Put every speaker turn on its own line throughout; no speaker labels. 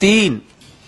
3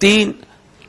3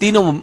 3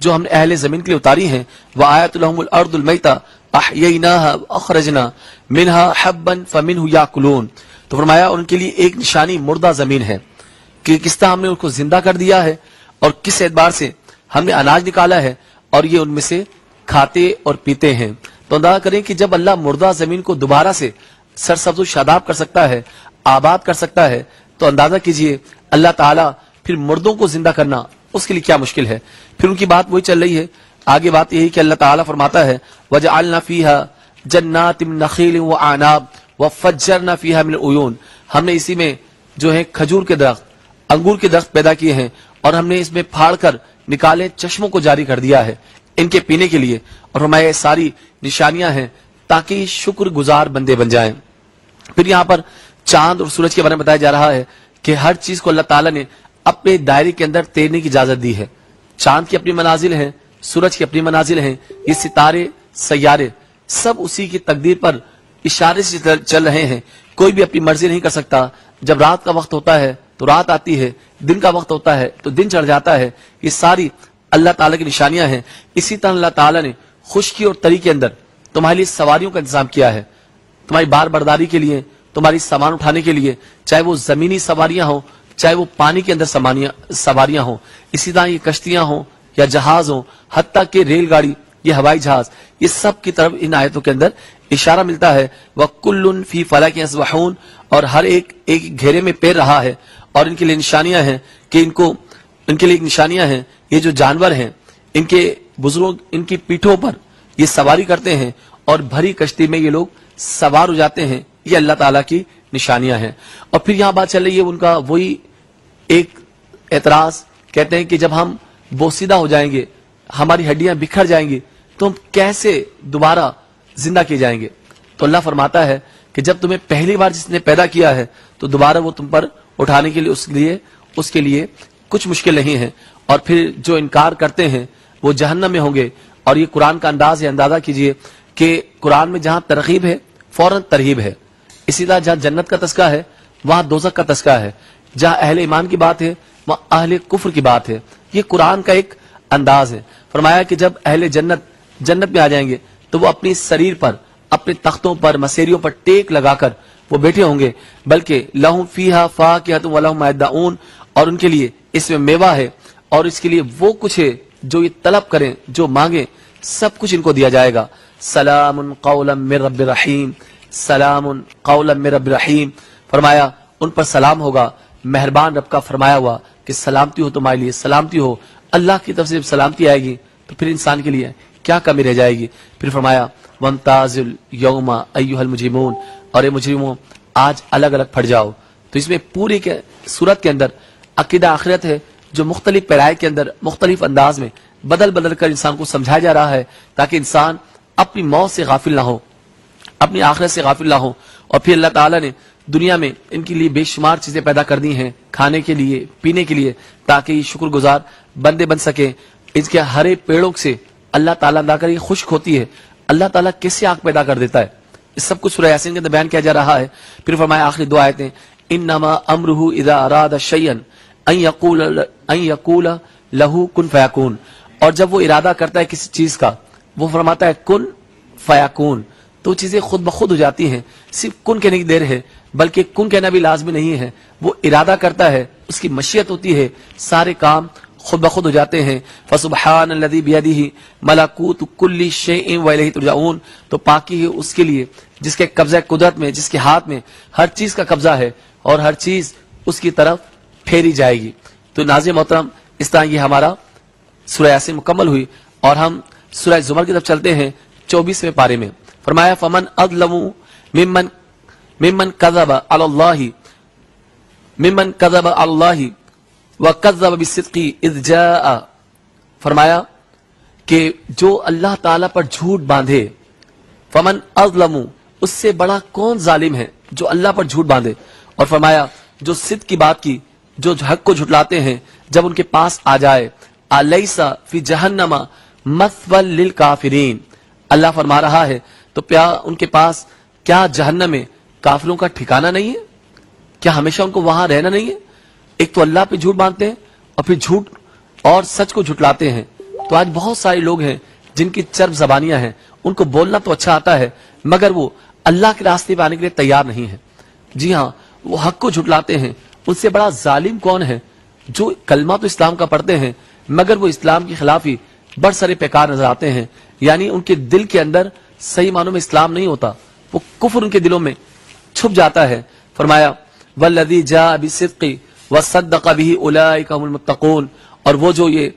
جو ہم نے اہل زمین کے لیے اتاری ہیں، وآیۃ لہم الارض المیتہ احییناہا واخرجنا منہا حبا فمنہ یاکلون، تو فرمایا ان کے لیے ایک نشانی مردہ زمین ہے کہ کس طرح ہم نے اس کو زندہ کر دیا ہے اور کس اعتبار سے ہم نے اناج نکالا ہے اور یہ ان میں سے کھاتے اور پیتے ہیں۔ تو اندازہ کریں کہ جب اللہ مردہ زمین کو دوبارہ سے سرسبز و شاداب کر سکتا ہے، آباد کر سکتا ہے، تو اندازہ کیجئے اللہ تعالیٰ پھر مردوں کو زندہ کرنا اس کے لیے کیا مشکل ہے۔ پھر ان کی بات وہی چل رہی ہے، آگے بات یہی کہ اللہ تعالیٰ فرماتا ہے وَجَعَلْنَا فِيهَا جَنَّاتٍ مِّن نَخِيلٍ وَأَعْنَابٍ وَفَجَّرْنَا فِيهَا مِنَ الْعُيُونِ، ہم نے اسی میں جو ہے کھجور کے درخت، انگور کے درخت پیدا کیے ہیں اور ہم نے اس میں پھاڑ کر نکالے چشموں کو جاری کر دیا ہے ان کے پینے کے لیے، اور ہمارے یہ ساری نشانیاں ہیں تاکہ شکر گزار بندے بن جائیں۔ پھر یہاں پر چاند اور سورج کے بارے میں بتایا جا رہا ہے کہ ہر چیز کو اللہ تعالیٰ نے اپنے دائرے کے اندر تیرنے کی اجازت دی ہے۔ چاند کی اپنی منازل ہیں، سورج کی اپنی منازل ہیں، یہ ستارے سیارے سب اسی کی تقدیر پر اشارے سے چل رہے ہیں، کوئی بھی اپنی مرضی نہیں کر سکتا۔ جب رات کا وقت ہوتا ہے تو رات آتی ہے، دن کا وقت ہوتا ہے تو دن چڑھ جاتا ہے، یہ ساری اللہ تعالیٰ کی نشانیاں ہیں۔ اسی طرح اللہ تعالیٰ نے خشکی اور تری کے اندر تمہارے لیے سواریوں کا انتظام کیا ہے، تمہاری بار برداری کے لیے، تمہاری سامان اٹھانے کے لیے، چاہے وہ زمینی سواریاں ہوں چاہے وہ پانی کے اندر سواریاں ہوں، اسی طرح یہ کشتیاں ہوں یا جہاز ہوں، حتیٰ کہ ریل گاڑی، یہ ہوائی جہاز، یہ سب کی طرف ان آیتوں کے اندر اشارہ ملتا ہے۔ وَكُلٌّ فِي فَلَكٍ يَسْبَحُونَ، اور ہر ایک گھیرے میں پیر رہا ہے، اور ان کے لیے نشانیاں ہیں کہ ان کے لیے نشانیاں ہیں، یہ جو جانور ہیں ان کے بزرگ ان کی پیٹھوں پر یہ سواری کرتے ہیں اور بھری کشتی میں یہ لوگ سوار ہو جاتے ہیں، یہ اللہ تعالیٰ کی نشانیاں ہیں۔ اور پھر یہاں بات چل رہی ہے ان کا وہی ایک اعتراض، کہتے ہیں کہ جب ہم بوسیدہ ہو جائیں گے، ہماری ہڈیاں بکھر جائیں گی، تو ہم کیسے دوبارہ زندہ کیے جائیں گے؟ تو اللہ فرماتا ہے کہ جب تمہیں پہلی بار جس نے پیدا کیا ہے تو دوبارہ وہ تم پر اٹھانے کے لیے اس کے لیے کچھ مشکل نہیں ہے۔ اور پھر جو انکار کرتے ہیں وہ جہنم میں ہوں گے۔ اور یہ قرآن کا انداز ہے، اندازہ کیجئے کہ قرآن میں جہاں ترغیب ہے فوراً ترہیب ہے، اسی طرح جہاں جنت کا تذکرہ ہے وہاں دوزخ کا تذکرہ ہے، جہاں اہل ایمان کی بات ہے وہاں اہل کفر کی بات ہے۔ یہ قرآن کا ایک انداز ہے۔ فرمایا کہ جب اہل جنت میں آ جائیں گے تو وہ اپنی سریر پر، اپنے تختوں پر، مسیریوں پر ٹیک لگا کر وہ بیٹھے ہوں گے، بلکہ لہم فیہا فاکہۃ ولہم ما یدعون، اور ان کے لیے اس میں میوہ ہے اور اس کے لیے وہ کچھ ہے جو یہ طلب کریں، جو مانگیں، سب کچھ ان کو دیا جائے گا۔ سلام قولا من رب رحیم، سلام قولا من رب رحیم، فرمایا ان پر سلام ہوگا، مہربان رب کا فرمایا ہوا کہ سلامتی ہو تمہارے لیے، سلامتی ہو۔ اللہ کی طرف سے جب سلامتی آئے گی تو پھر انسان کے لیے کیا کمی رہ جائے گی؟ پھر فرمایا وَامْتَازُوا الْيَوْمَ أَيُّهَا الْمُجْرِمُونَ، اور اے مجرموں آج الگ الگ پھٹ جاؤ۔ تو اس میں پوری صورت کے اندر عقیدہ آخرت ہے جو مختلف پیرائے کے اندر مختلف انداز میں بدل کر انسان کو سمجھایا جا رہا ہے تاکہ انسان اپنی موت سے غافل نہ ہو، اپنی آخرت سے غافل نہ ہو۔ اور پھر اللہ تعالیٰ نے دنیا میں ان کے لیے بے شمار چیزیں پیدا کر دی ہیں، کھانے کے لیے، پینے کے لیے، تاکہ یہ شکر گزار بندے بن سکیں۔ اس کے ہرے پیڑوں سے اللہ تعالیٰ ادا کر یہ خشک ہوتی ہے، اللہ تعالیٰ کیسے آگ پیدا کر دیتا ہے، اس سب کچھ سورہ یاسین کے اندر بیان کیا جا رہا ہے۔ پھر فرمایا آخری دو آیتیں، انما امرہ اذا اراد شیئا ان یقول لہ کن فیکون، اور جب وہ ارادہ کرتا ہے کسی چیز کا وہ فرماتا ہے کن فیکون، تو چیزیں خود بخود ہو جاتی ہیں۔ صرف کن کہنے کی دیر ہے، بلکہ کن کہنا بھی لازمی نہیں ہے، وہ ارادہ کرتا ہے، اس کی مشیت ہوتی ہے، سارے کام خود بخود ہو جاتے ہیں۔ فسبحان الذی بیدہ ملکوت کل شیء والیہ ترجعون، تو پاکی ہے اس کے لیے جس کے قبضہ قدرت میں، جس کے ہاتھ میں ہر چیز کا قبضہ ہے اور ہر چیز اس کی طرف پھیری جائے گی۔ تو ناظرین محترم، اس طرح یہ ہمارا سورہ یاسین مکمل ہوئی، اور ہم سورہ زمر کی طرف چلتے ہیں 24ویں پارے میں۔ فرمایا فمن اظلم ممن کذب علی اللہ وَكَذَّبَ بِالصِّدْقِ إِذْ جَاءَ، فرمایا کہ جو اللہ تعالیٰ پر جھوٹ باندھے، فمن اظلم، اس سے بڑا کون ظالم ہے جو اللہ پر جھوٹ باندھے، اور فرمایا جو صدق کی بات کی، جو حق کو جھٹلاتے ہیں جب ان کے پاس آ جائے، الیس فی جہنم مثوی للکافرین، اللہ فرما رہا ہے تو ان کے پاس کیا جہنم میں کافروں کا ٹھکانہ نہیں ہے؟ کیا ہمیشہ ان کو وہاں رہنا نہیں ہے؟ ایک تو اللہ پہ جھوٹ باندھتے ہیں اور پھر جھوٹ اور سچ کو جھٹلاتے ہیں، تو آج بہت سارے لوگ ہیں جن کی چرب زبانیاں ہیں، ان کو بولنا تو اچھا آتا ہے مگر وہ اللہ کے راستے پہ آنے کے لیے تیار نہیں ہے۔ جی ہاں، وہ حق کو جھٹلاتے ہیں۔ ان سے بڑا ظالم کون ہے جو کلمہ تو اسلام کا پڑھتے ہیں مگر وہ اسلام کے خلاف ہی بڑھ سرے پیکار نظر آتے ہیں، یعنی ان کے دل کے اندر صحیح معنوں میں اسلام نہیں ہوتا، وہ کفر ان کے دلوں میں چھپ جاتا ہے۔ فرمایا والذی جاء بالصدق وصدق به اولئک هم المتقون، اور وہ جو یہ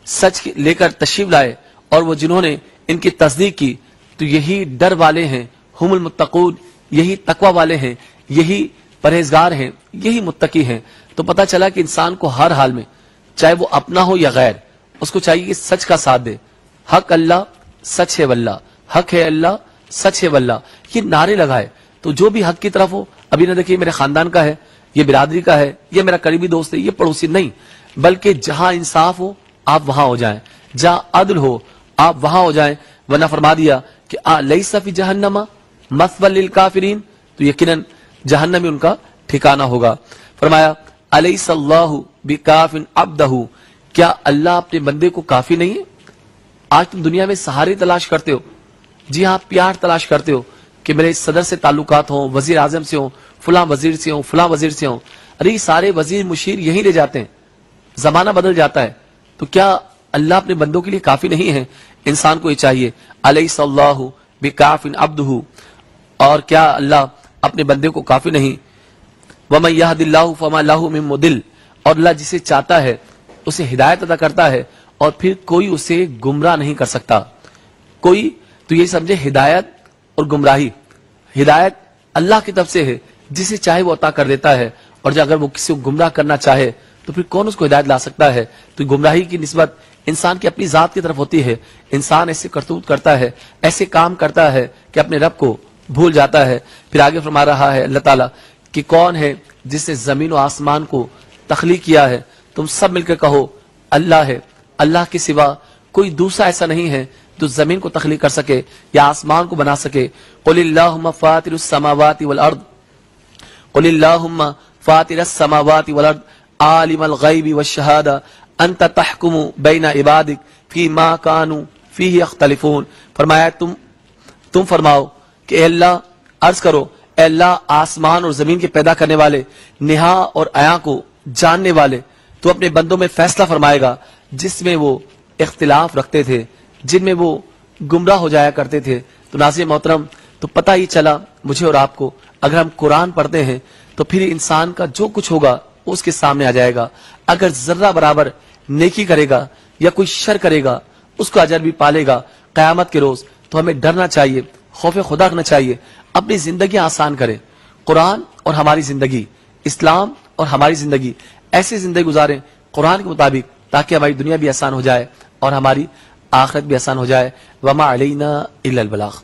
سچ لے کر تشریف لائے اور وہ جنہوں نے ان کی تصدیق کی تو یہی ڈر والے ہیں، ہم المتقون، یہی تقوی والے ہیں، یہی پرہیزگار ہیں، یہی متقی ہیں۔ تو پتہ چلا کہ انسان کو ہر حال میں چاہے وہ اپنا ہو یا غیر، اس کو چاہیے کہ سچ کا ساتھ دے۔ حق اللہ سچ ہے واللہ، حق ہے اللہ سچ ہے واللہ، یہ نعرے لگائے تو جو بھی حق کی طرف ہو، ابھی نہ دیکھیے میرے خاندان کا ہے، یہ برادری کا ہے، یہ میرا قریبی دوست ہے، یہ پڑوسی، نہیں، بلکہ جہاں انصاف ہو آپ وہاں ہو جائیں، جہاں عدل ہو آپ وہاں ہو جائیں، ورنہ فرما دیا کہ لیس فی جہنم مثوی للکافرین، تو یقیناً جہنم میں ان کا ٹھکانہ ہوگا۔ فرمایا الیس اللہ بکاف عبدہ، کیا اللہ اپنے بندے کو کافی نہیں ہے؟ آج تم دنیا میں سہارے تلاش کرتے ہو، جی ہاں پیار تلاش کرتے ہو کہ میرے صدر سے تعلقات ہوں، وزیر اعظم سے ہوں، فلاں وزیر سے ہوں، فلاں وزیر سے ہوں، ارے یہ سارے وزیر مشیر یہیں لے جاتے ہیں، زمانہ بدل جاتا ہے، تو کیا اللہ اپنے بندوں کے لیے کافی نہیں ہے؟ انسان کو یہ چاہیے الیس اللہ بکاف عبدہ، اور کیا اللہ اپنے بندے کو کافی نہیں؟ وَمَن يَهْدِ اللَّهُ فَمَا لَهُ مِن مُضِلٍّ، اور اللہ جسے چاہتا ہے اسے ہدایت عطا کرتا ہے اور پھر کوئی اسے گمراہ نہیں کر سکتا۔ کوئی تو یہ سمجھے ہدایت اور گمراہی، ہدایت اللہ کی طرف سے ہے، جسے چاہے وہ عطا کر دیتا ہے، اور جو اگر وہ کسی کو گمراہ کرنا چاہے تو پھر کون اس کو ہدایت لا سکتا ہے؟ تو گمراہی کی نسبت انسان کی اپنی ذات کی طرف ہوتی ہے، انسان ایسے کرتوت کرتا ہے، ایسے کام کرتا ہے کہ اپنے رب کو بھول جاتا ہے۔ پھر آگے فرما رہا ہے اللہ تعالیٰ کہ کون ہے جس نے زمین و آسمان کو تخلیق کیا ہے؟ تم سب مل کر کہو اللہ ہے، اللہ کے سوا کوئی دوسرا ایسا نہیں ہے جو زمین کو تخلیق کر سکے یا آسمان کو بنا سکے۔ قل اللہم فاطر السماوات والارض، قل اللہم فاطر السماوات والارض عالم الغیب والشہادہ انت تحکم بین عبادک فیما کانوا فیہ یختلفون۔ فرمایا تم فرماؤ کہ اے اللہ، عرض کرو اے اللہ آسمان اور زمین کے پیدا کرنے والے، نہا اور عیاں کو جاننے والے، تو اپنے بندوں میں فیصلہ فرمائے گا جس میں وہ اختلاف رکھتے تھے، جن میں وہ گمراہ ہو جایا کرتے تھے۔ تو ناظرین محترم، تو پتہ ہی چلا مجھے اور آپ کو، اگر ہم قرآن پڑھتے ہیں تو پھر انسان کا جو کچھ ہوگا اس کے سامنے آ جائے گا۔ اگر ذرہ برابر نیکی کرے گا یا کوئی شر کرے گا اس کو اجر بھی پالے گا قیامت کے روز۔ تو ہمیں ڈرنا چاہیے، خوف خدا رکھنا چاہیے، اپنی زندگی آسان کریں، قرآن اور ہماری زندگی، اسلام اور ہماری زندگی، ایسی زندگی گزاریں قرآن کے مطابق تاکہ ہماری دنیا بھی آسان ہو جائے اور ہماری آخرت بھی آسان ہو جائے۔ وما علینا الا البلاغ۔